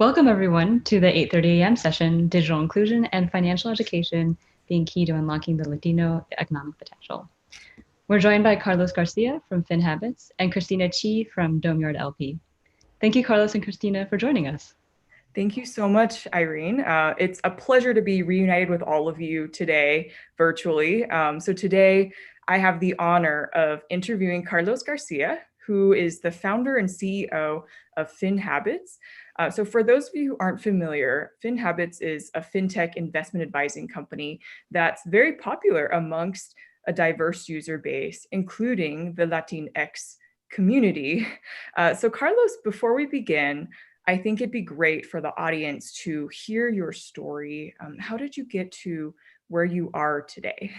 Welcome everyone to the 8:30 a.m. session, Digital Inclusion and Financial Education being key to unlocking the Latino economic potential. We're joined by Carlos Garcia from FinHabits and Christina Chi from Domeyard LP. Thank you, Carlos and Christina, for joining us. Thank you so much, Irene. It's a pleasure to be reunited with all of you today virtually. So today I have the honor of interviewing Carlos Garcia, who is the founder and CEO of FinHabits. So for those of you who aren't familiar, FinHabits is a fintech investment advising company that's very popular amongst a diverse user base, including the Latinx community. So Carlos, before we begin, I think it'd be great for the audience to hear your story. How did you get to where you are today?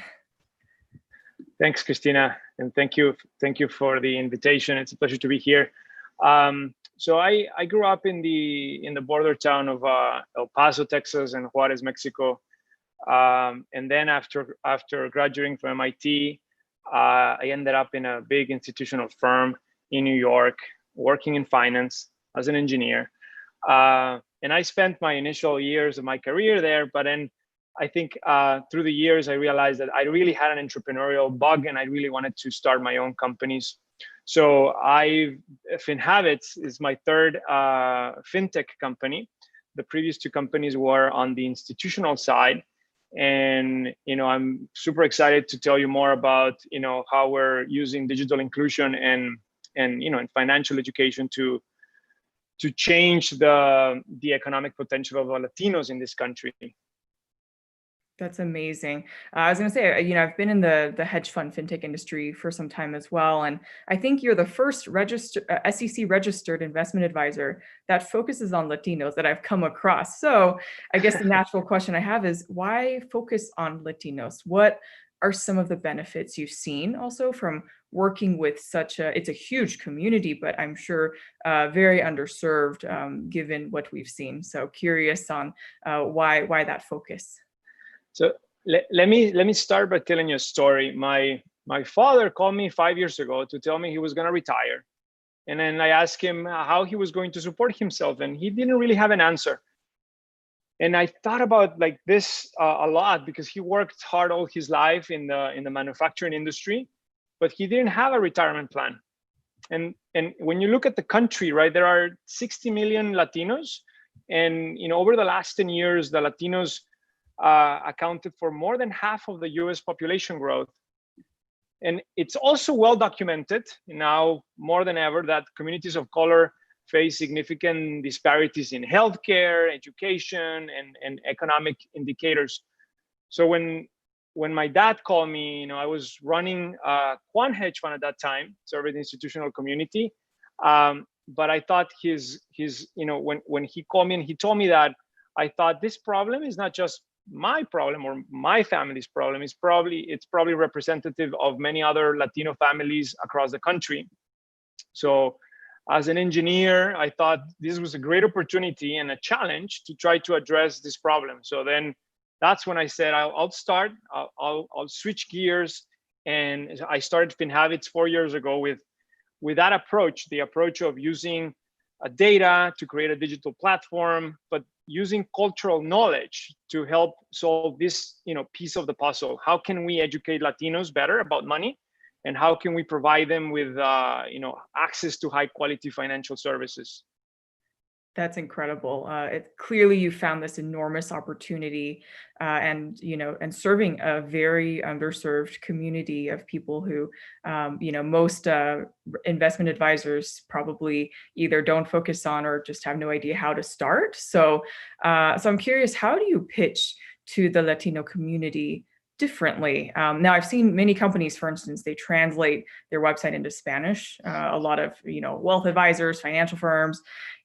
Thanks, Christina, and thank you for the invitation. It's a pleasure to be here. So I grew up in the border town of El Paso, Texas, and Juarez, Mexico. And then after graduating from MIT, I ended up in a big institutional firm in New York, working in finance as an engineer. And I spent my initial years of my career there, but then I think through the years, I realized that I really had an entrepreneurial bug and I really wanted to start my own companies. So FinHabits is my third fintech company. The previous two companies were on the institutional side. And I'm super excited to tell you more about how we're using digital inclusion and financial education to change the economic potential of the Latinos in this country. That's amazing. I was going to say, I've been in the hedge fund fintech industry for some time as well. And I think you're the first SEC registered investment advisor that focuses on Latinos that I've come across. So I guess the natural question I have is, why focus on Latinos? What are some of the benefits you've seen also from working with it's a huge community, but I'm sure very underserved given what we've seen. So curious on why that focus. So let me start by telling you a story. My father called me 5 years ago to tell me he was going to retire. And then I asked him how he was going to support himself, and he didn't really have an answer. And I thought about this a lot because he worked hard all his life in the manufacturing industry, but he didn't have a retirement plan. And when you look at the country, right, there are 60 million Latinos, and over the last 10 years, the Latinos accounted for more than half of the US population growth. And it's also well documented now more than ever that communities of color face significant disparities in healthcare, education, and economic indicators. So when my dad called me, I was running a quant hedge fund at that time, serving the institutional community. But I thought when he called me and he told me that, I thought this problem is not just my problem or my family's problem. It's probably representative of many other Latino families across the country. So as an engineer, I thought this was a great opportunity and a challenge to try to address this problem. So then that's when I said, I'll switch gears. And I started FinHabits 4 years ago with that approach, the approach of using data to create a digital platform, but using cultural knowledge to help solve this piece of the puzzle. How can we educate Latinos better about money? And how can we provide them with access to high quality financial services? That's incredible. Clearly you found this enormous opportunity and serving a very underserved community of people who, most investment advisors probably either don't focus on or just have no idea how to start. So I'm curious, how do you pitch to the Latino community differently? Now, I've seen many companies, for instance, they translate their website into Spanish. A lot of, wealth advisors, financial firms,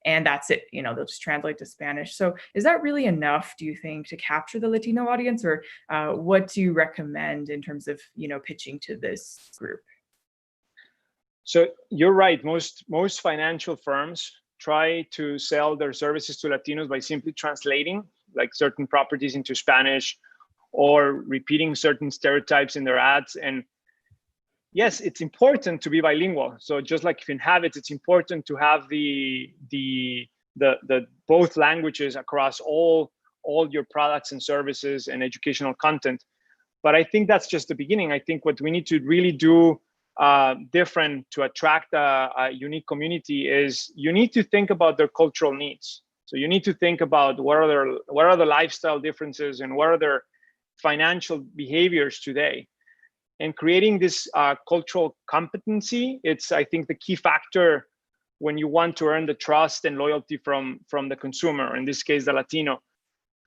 and that's it. They'll just translate to Spanish. So is that really enough, do you think, to capture the Latino audience? Or what do you recommend in terms of, pitching to this group? So you're right. Most financial firms try to sell their services to Latinos by simply translating certain properties into Spanish or repeating certain stereotypes in their ads. And yes, it's important to be bilingual. So just like FinHabits, it's important to have the the both languages across all your products and services and educational content. But I think that's just the beginning. I think what we need to really do different to attract a unique community is you need to think about their cultural needs. So you need to think about what are the lifestyle differences and what are their financial behaviors today. And creating this cultural competency, it's, I think, the key factor when you want to earn the trust and loyalty from the consumer, in this case, the Latino.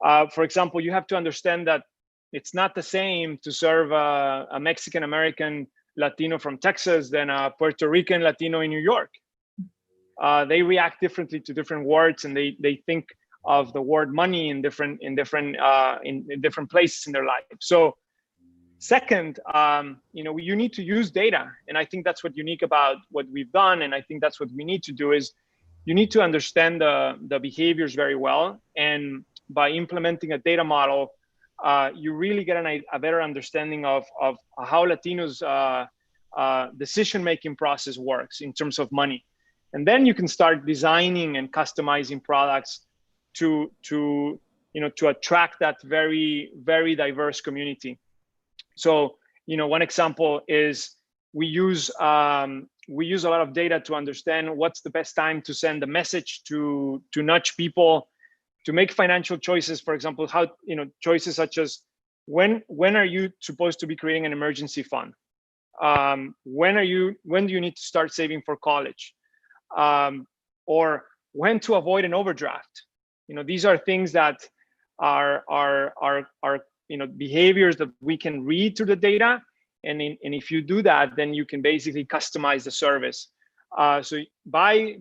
For example, you have to understand that it's not the same to serve a Mexican-American Latino from Texas than a Puerto Rican Latino in New York. They react differently to different words, and they think of the word money in different places in their life. So second, you need to use data, and I think that's what's unique about what we've done, and I think that's what we need to do is you need to understand the behaviors very well, and by implementing a data model, you really get a better understanding of how Latinos' decision-making process works in terms of money. And then you can start designing and customizing products to attract that very, very diverse community. So, one example is we use a lot of data to understand what's the best time to send a message to nudge people to make financial choices. For example, choices such as when are you supposed to be creating an emergency fund? When do you need to start saving for college? Or when to avoid an overdraft? These are things that are behaviors that we can read through the data, and if you do that, then you can basically customize the service. So by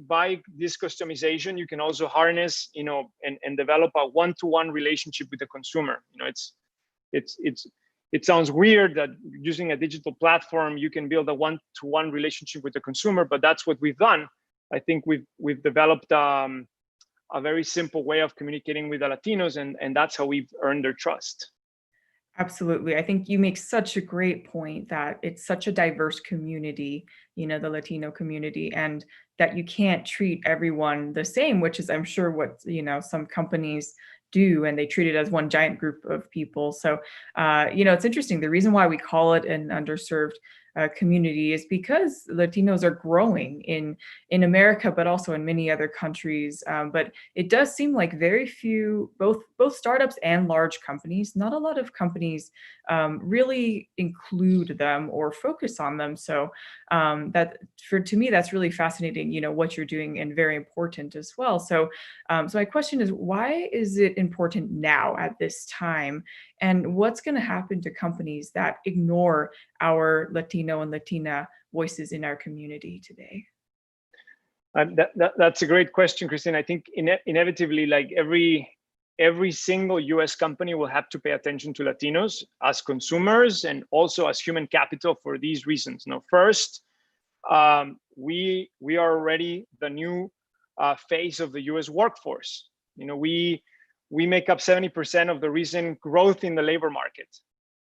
this customization, you can also harness, and develop a one-to-one relationship with the consumer. It sounds weird that using a digital platform, you can build a one-to-one relationship with the consumer, but that's what we've done. I think we've developed a very simple way of communicating with the Latinos, and that's how we've earned their trust. Absolutely. I think you make such a great point that it's such a diverse community, the Latino community, and that you can't treat everyone the same, which is, I'm sure, what, some companies do, and they treat it as one giant group of people. So, it's interesting. The reason why we call it an underserved community is because Latinos are growing in America, but also in many other countries. But it does seem like very few, both startups and large companies, not a lot of companies really include them or focus on them. So to me, that's really fascinating, what you're doing, and very important as well. So my question is, why is it important now at this time? And what's going to happen to companies that ignore our Latino and Latina voices in our community today? That's a great question, Christine. I think inevitably, like every single US company will have to pay attention to Latinos as consumers and also as human capital for these reasons. First, we are already the new face of the US workforce. We make up 70% of the recent growth in the labor market.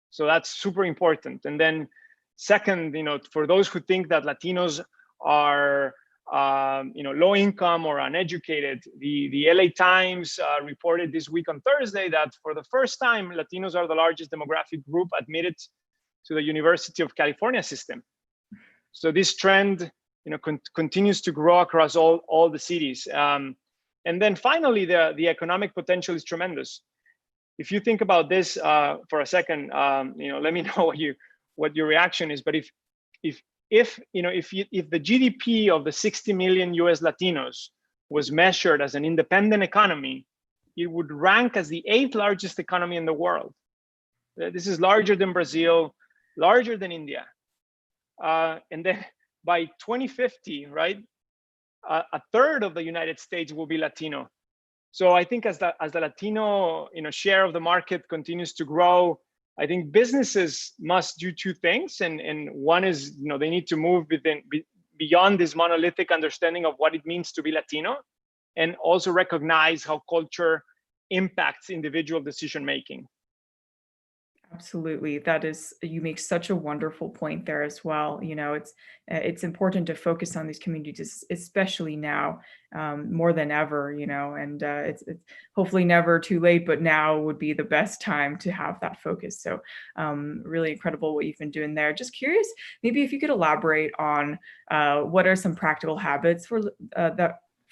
So that's super important. And then second, for those who think that Latinos are low income or uneducated, the LA Times reported this week on Thursday that for the first time, Latinos are the largest demographic group admitted to the University of California system. So this trend continues to grow across all the cities. And then finally, the economic potential is tremendous. If you think about this for a second, let me know what your reaction is. But if the GDP of the 60 million US Latinos was measured as an independent economy, it would rank as the 8th largest economy in the world. This is larger than Brazil, larger than India. And then by 2050, right, a third of the United States will be Latino. So I think as the Latino share of the market continues to grow, I think businesses must do two things, and one is they need to move beyond this monolithic understanding of what it means to be Latino, and also recognize how culture impacts individual decision making. Absolutely. That is, you make such a wonderful point there as well. It's important to focus on these communities, especially now, more than ever. And it's hopefully never too late, but now would be the best time to have that focus. So, really incredible what you've been doing there. Just curious, maybe if you could elaborate on what are some practical habits for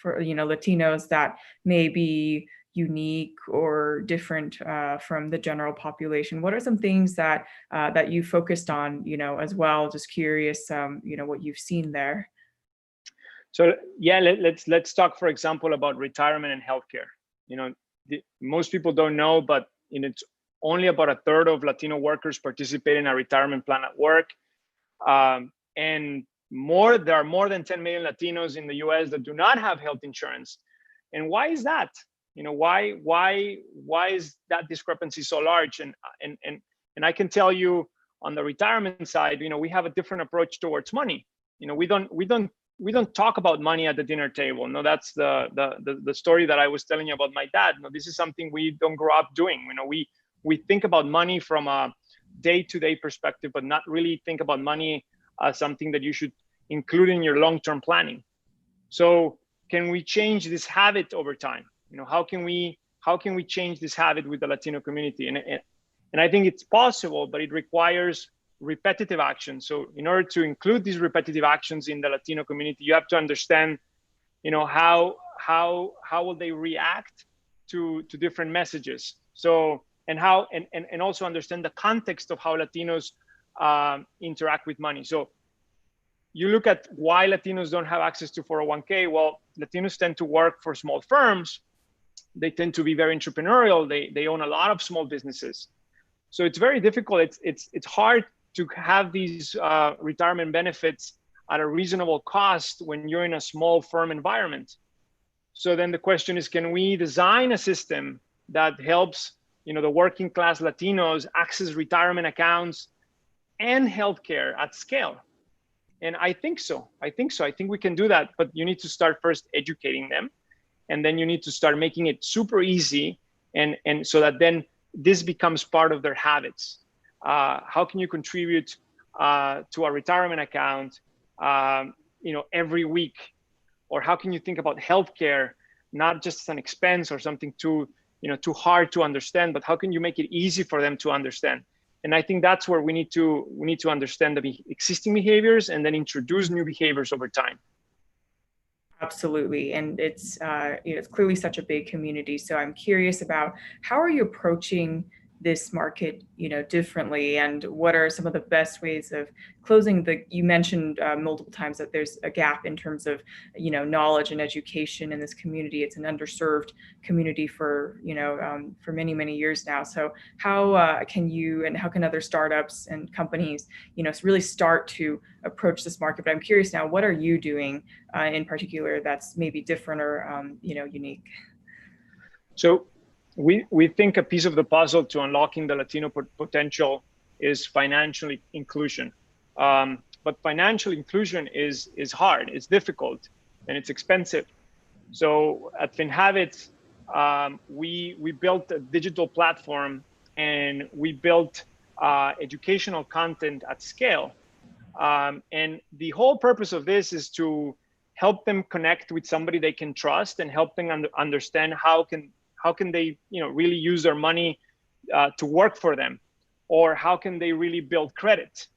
Latinos that may be unique or different from the general population? What are some things that you focused on, as well? Just curious, what you've seen there. So yeah, let's talk, for example, about retirement and healthcare. Most people don't know, but it's only about a third of Latino workers participate in a retirement plan at work, and there are more than 10 million Latinos in the U.S. that do not have health insurance. And why is that? Why is that discrepancy so large? And I can tell you, on the retirement side, we have a different approach towards money. We don't talk about money at the dinner table. No, that's the story that I was telling you about my dad. No, this is something we don't grow up doing. We think about money from a day-to-day perspective, but not really think about money as something that you should include in your long-term planning. So can we change this habit over time? How can we change this habit with the Latino community? And I think it's possible, but it requires repetitive action. So in order to include these repetitive actions in the Latino community, you have to understand, how will they react to different messages. So and also understand the context of how Latinos interact with money. So you look at why Latinos don't have access to 401k. Well, Latinos tend to work for small firms. They tend to be very entrepreneurial. They own a lot of small businesses. So it's very difficult. It's hard to have these retirement benefits at a reasonable cost when you're in a small firm environment. So then the question is, can we design a system that helps the working class Latinos access retirement accounts and healthcare at scale? And I think so. I think we can do that, but you need to start first educating them. And then you need to start making it super easy, and so that then this becomes part of their habits. How can you contribute to a retirement account, every week? Or how can you think about healthcare not just as an expense or something too hard to understand, but how can you make it easy for them to understand? And I think that's where we need to understand the existing behaviors and then introduce new behaviors over time. Absolutely. And it's clearly such a big community. So I'm curious about, how are you approaching this market, differently, and what are some of the best ways of closing you mentioned multiple times that there's a gap in terms of, knowledge and education in this community. It's an underserved community for many, many years now. So how can other startups and companies, really start to approach this market? But I'm curious now, what are you doing in particular that's maybe different or, unique? So we think a piece of the puzzle to unlocking the Latino potential is financial inclusion. But financial inclusion is hard, it's difficult, and it's expensive. So at FinHabits, we built a digital platform, and we built educational content at scale. And the whole purpose of this is to help them connect with somebody they can trust, and help them understand how can they really use their money to work for them, or how can they really build credit.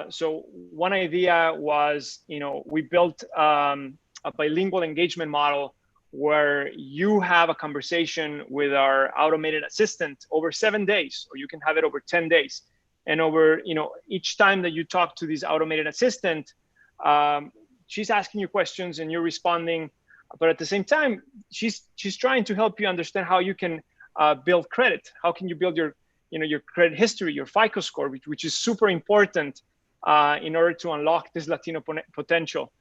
So one idea was, we built a bilingual engagement model where you have a conversation with our automated assistant over 7 days, or you can have it over 10 days. And over, each time that you talk to this automated assistant, she's asking you questions and you're responding. But at the same time, she's trying to help you understand how you can build credit. How can you build your credit history, your FICO score, which is super important in order to unlock this Latino potential.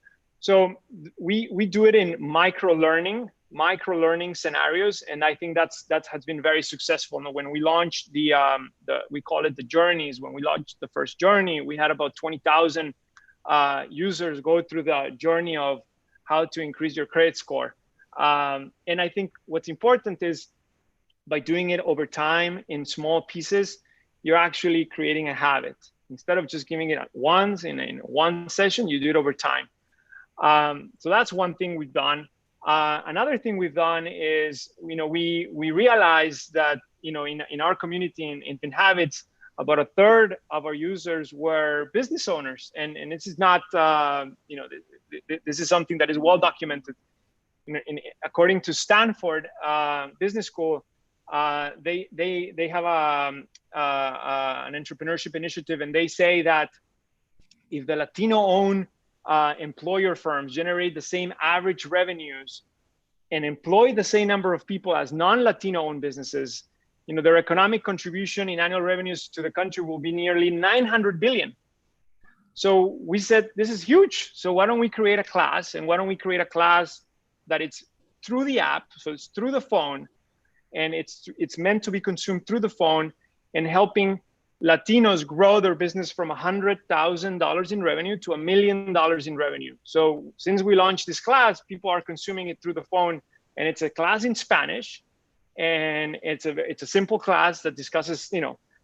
So we do it in micro learning scenarios, and I think that has been very successful. Now, when we launched we call it the journeys. When we launched the first journey, we had about 20,000 users go through the journey of how to increase your credit score. And I think what's important is, by doing it over time in small pieces, you're actually creating a habit. Instead of just giving it at once in one session, you do it over time. So that's one thing we've done. Another thing we've done is, we realized that, in our community in FinHabits, about a third of our users were business owners. And this is not, this is something that is well documented. According to Stanford Business School, they have an entrepreneurship initiative, and they say that if the Latino-owned employer firms generate the same average revenues and employ the same number of people as non-Latino-owned businesses, their economic contribution in annual revenues to the country will be nearly 900 billion. So we said, this is huge. So why don't we create a class? And why don't we create a class that it's through the app, so it's through the phone, and it's meant to be consumed through the phone, and helping Latinos grow their business from $100,000 in revenue to $1 million in revenue. So since we launched this class, people are consuming it through the phone, and it's a class in Spanish, and it's a simple class that discusses,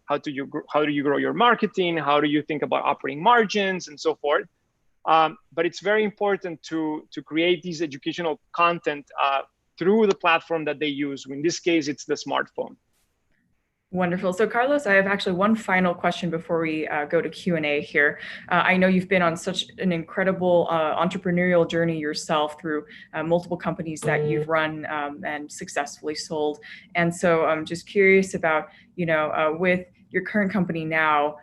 how do you grow your marketing, how do you think about operating margins, and so forth. But it's very important to create these educational content through the platform that they use. In this case, it's the smartphone. Wonderful. So Carlos, I have actually one final question before we go to Q&A here. I know you've been on such an incredible entrepreneurial journey yourself through multiple companies that you've run and successfully sold. And so I'm just curious about, with your current company now,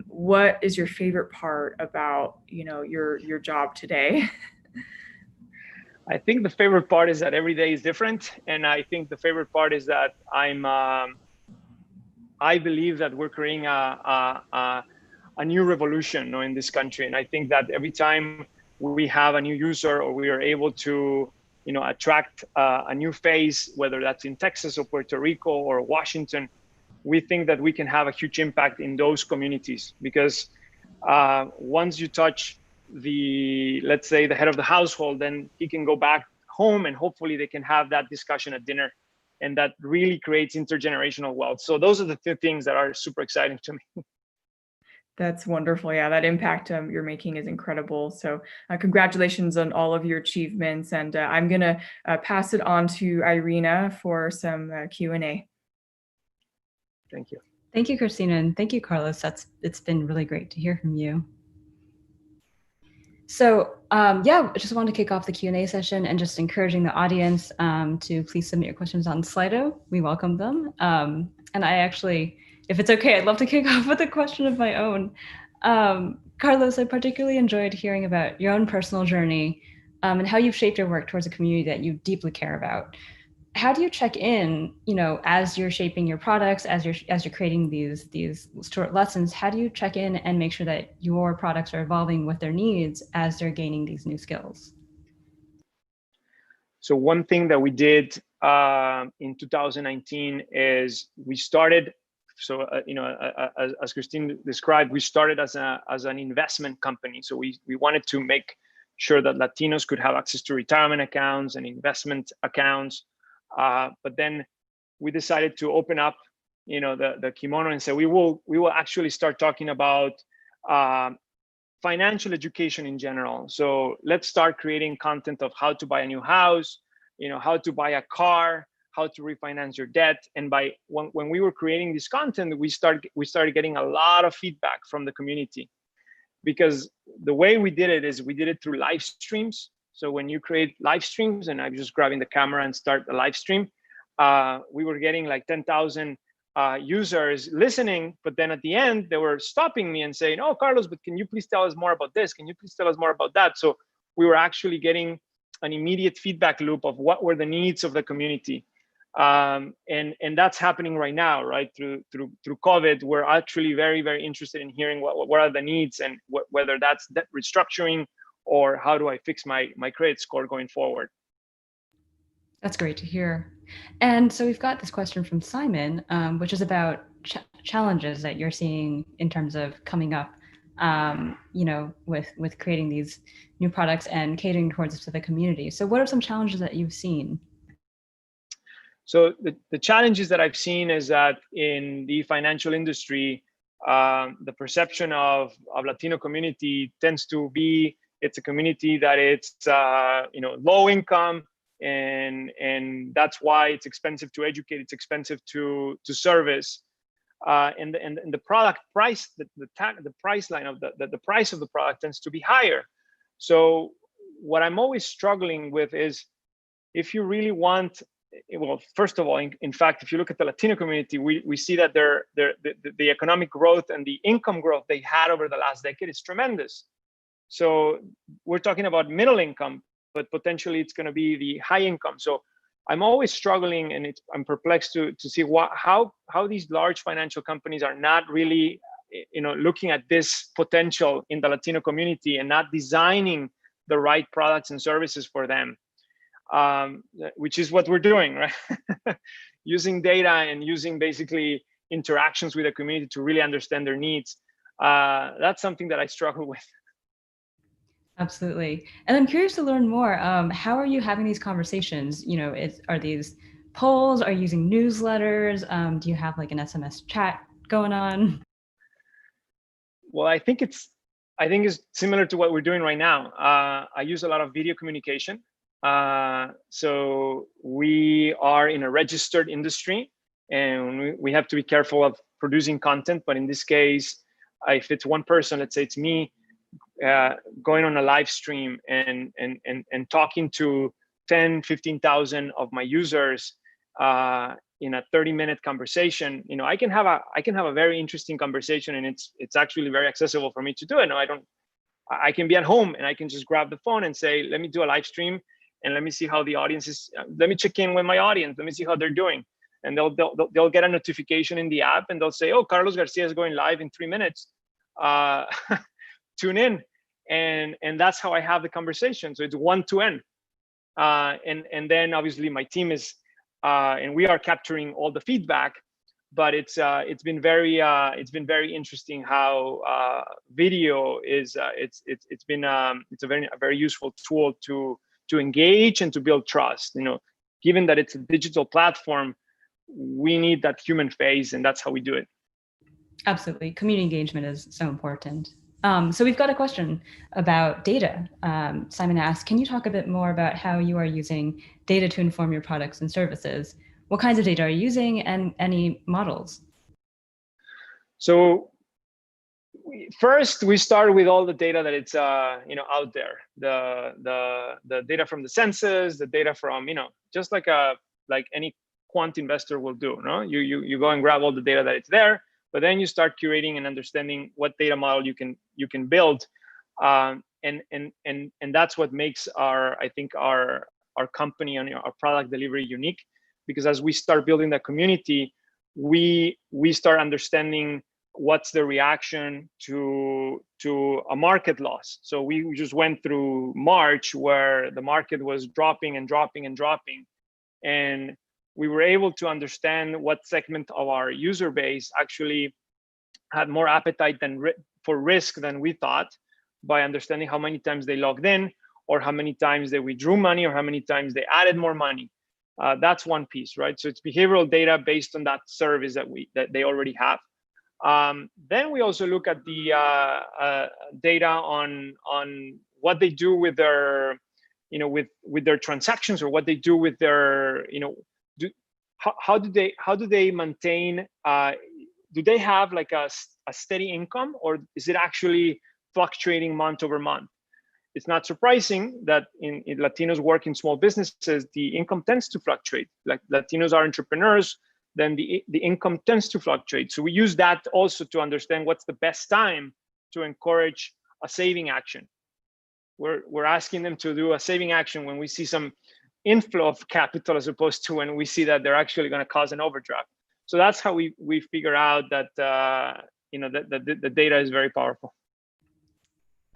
what is your favorite part about, your job today? I think the favorite part is that every day is different. And I think the favorite part is that I believe that we're creating a new revolution in this country. And I think that every time we have a new user, or we are able to attract a new face, whether that's in Texas or Puerto Rico or Washington, we think that we can have a huge impact in those communities. Because once you touch let's say the head of the household, then he can go back home, and hopefully they can have that discussion at dinner. And that really creates intergenerational wealth. So those are the two things that are super exciting to me. That's wonderful. Yeah, that impact you're making is incredible. So congratulations on all of your achievements. And I'm going to pass it on to Irina for some Q&A. Thank you. Thank you, Christina. And thank you, Carlos. It's been really great to hear from you. So I just wanted to kick off the Q&A session and just encouraging the audience to please submit your questions on Slido. We welcome them. And I actually, if it's okay, I'd love to kick off with a question of my own. Carlos, I particularly enjoyed hearing about your own personal journey and how you've shaped your work towards a community that you deeply care about. How do you check in, as you're shaping your products, as you're creating these short lessons? How do you check in and make sure that your products are evolving with their needs as they're gaining these new skills? So one thing that we did in 2019 is we started. So as Christine described, we started as an investment company. So we wanted to make sure that Latinos could have access to retirement accounts and investment accounts. But then we decided to open up, the kimono and say we will actually start talking about financial education in general. So let's start creating content of how to buy a new house, how to buy a car, how to refinance your debt. And when we were creating this content, we started getting a lot of feedback from the community, because the way we did it is we did it through live streams. So when you create live streams, and I'm just grabbing the camera and start the live stream, we were getting like 10,000 users listening. But then at the end, they were stopping me and saying, "Oh, Carlos, but can you please tell us more about this? Can you please tell us more about that?" So we were actually getting an immediate feedback loop of what were the needs of the community. And that's happening right now, right? Through COVID, we're actually very, very interested in hearing what are the needs, and whether that's debt restructuring, or how do I fix my credit score going forward. That's great to hear. And so we've got this question from Simon, which is about challenges that you're seeing in terms of coming up, with creating these new products and catering towards a specific community. So what are some challenges that you've seen? So the challenges that I've seen is that in the financial industry, the perception of Latino community tends to be it's a community that it's low income, and that's why it's expensive to educate, it's expensive to service, and the product price, the price line of the price of the product tends to be higher. So what I'm always struggling with is, if you really want, well, first of all, in fact, if you look at the Latino community, we see that the economic growth and the income growth they had over the last decade is tremendous. So we're talking about middle income, but potentially it's going to be the high income. So I'm always struggling, and I'm perplexed to see how these large financial companies are not really, looking at this potential in the Latino community and not designing the right products and services for them, which is what we're doing, right? Using data and using basically interactions with the community to really understand their needs. That's something that I struggle with. Absolutely. And I'm curious to learn more. How are you having these conversations? Are these polls? Are you using newsletters? Do you have like an SMS chat going on? Well, I think it's similar to what we're doing right now. I use a lot of video communication. So we are in a registered industry, and we have to be careful of producing content. But in this case, if it's one person, let's say it's me, going on a live stream and talking to 10, 15,000 of my users in a 30-minute conversation, I can have a very interesting conversation, and it's actually very accessible for me to do it. No, I can be at home and I can just grab the phone and say, let me do a live stream and let me see how the audience is. Let me check in with my audience. Let me see how they're doing. And they'll get a notification in the app, and they'll say, oh, Carlos Garcia is going live in 3 minutes. Tune in. And that's how I have the conversation. So it's one-to-one. And then obviously my team is, and we are capturing all the feedback, but it's been very interesting how video is, it's a very useful tool to engage and to build trust. Given that it's a digital platform, we need that human face, and that's how we do it. Absolutely. Community engagement is so important. So we've got a question about data. Simon asked, can you talk a bit more about how you are using data to inform your products and services? What kinds of data are you using, and any models? So first, we start with all the data that it's out there. The data from the census, the data from just like any quant investor will do. No, you go and grab all the data that it's there. But then you start curating and understanding what data model you can build, and that's what makes our company and our product delivery unique. Because as we start building the community, we start understanding what's the reaction to a market loss. So we just went through March, where the market was dropping and dropping and dropping, and we were able to understand what segment of our user base actually had more appetite for risk than we thought, by understanding how many times they logged in, or how many times they withdrew money, or how many times they added more money. That's one piece, right? So it's behavioral data based on that service that they already have. Then we also look at the data on what they do with their with their transactions, or what they do with their how do they maintain, do they have like a steady income, or is it actually fluctuating month over month? It's not surprising that in Latinos work in small businesses, the income tends to fluctuate. Like Latinos are entrepreneurs, then the income tends to fluctuate. So we use that also to understand what's the best time to encourage a saving action. We're asking them to do a saving action when we see some inflow of capital, as opposed to when we see that they're actually going to cause an overdraft. So that's how we figure out that the data is very powerful.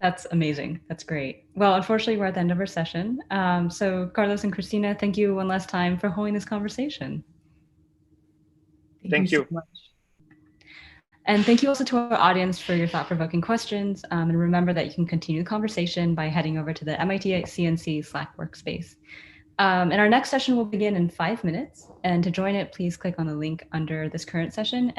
That's amazing. That's great. Well, unfortunately, we're at the end of our session. So Carlos and Christina, thank you one last time for holding this conversation. Thank you. So much. And thank you also to our audience for your thought-provoking questions. And remember that you can continue the conversation by heading over to the MIT CNC Slack workspace. And our next session will begin in 5 minutes. And to join it, please click on the link under this current session and